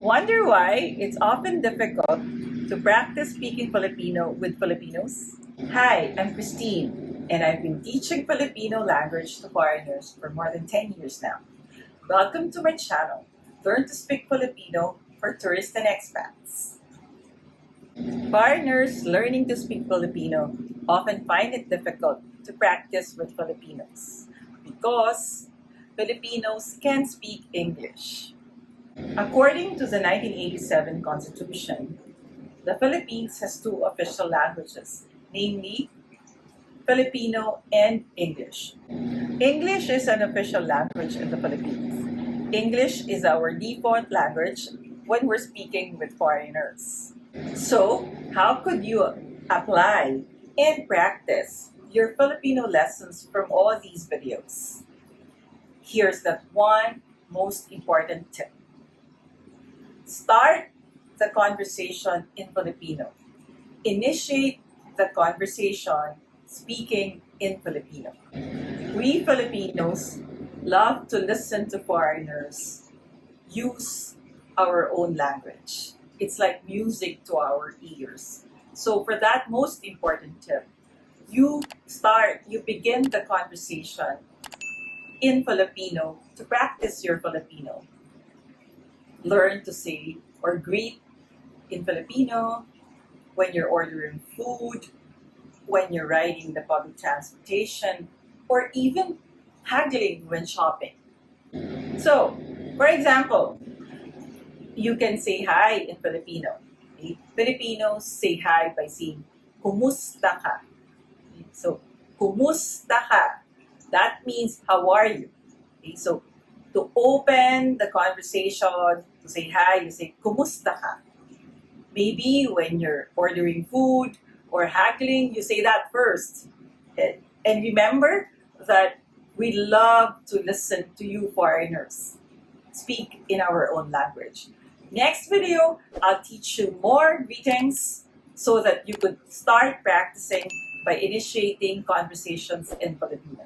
Wonder why it's often difficult to practice speaking Filipino with Filipinos? Hi, I'm Christine, and I've been teaching Filipino language to foreigners for more than 10 years now. Welcome to my channel, Learn to Speak Filipino for Tourists and Expats. Foreigners learning to speak Filipino often find it difficult to practice with Filipinos because Filipinos can speak English. According to the 1987 Constitution, the Philippines has two official languages, namely Filipino and English. English is an official language in the Philippines. English is our default language when we're speaking with foreigners. So, how could you apply and practice your Filipino lessons from all these videos? Here's the one most important tip. Start the conversation in Filipino. Initiate the conversation speaking in Filipino. We Filipinos love to listen to foreigners use our own language. It's like music to our ears. So for that most important tip, you begin the conversation in Filipino to practice your Filipino. Learn to say or greet in Filipino when you're ordering food, when you're riding the public transportation, or even haggling when shopping. So, for example, you can say hi in Filipino. Okay? Filipinos say hi by saying, kumusta ka? Okay? So, kumusta ka? That means, how are you? Okay? So, to open the conversation, to say hi, you say, kumusta ka? Maybe when you're ordering food or haggling, you say that first. And remember that we love to listen to you foreigners speak in our own language. Next video, I'll teach you more greetings so that you could start practicing by initiating conversations in Filipino.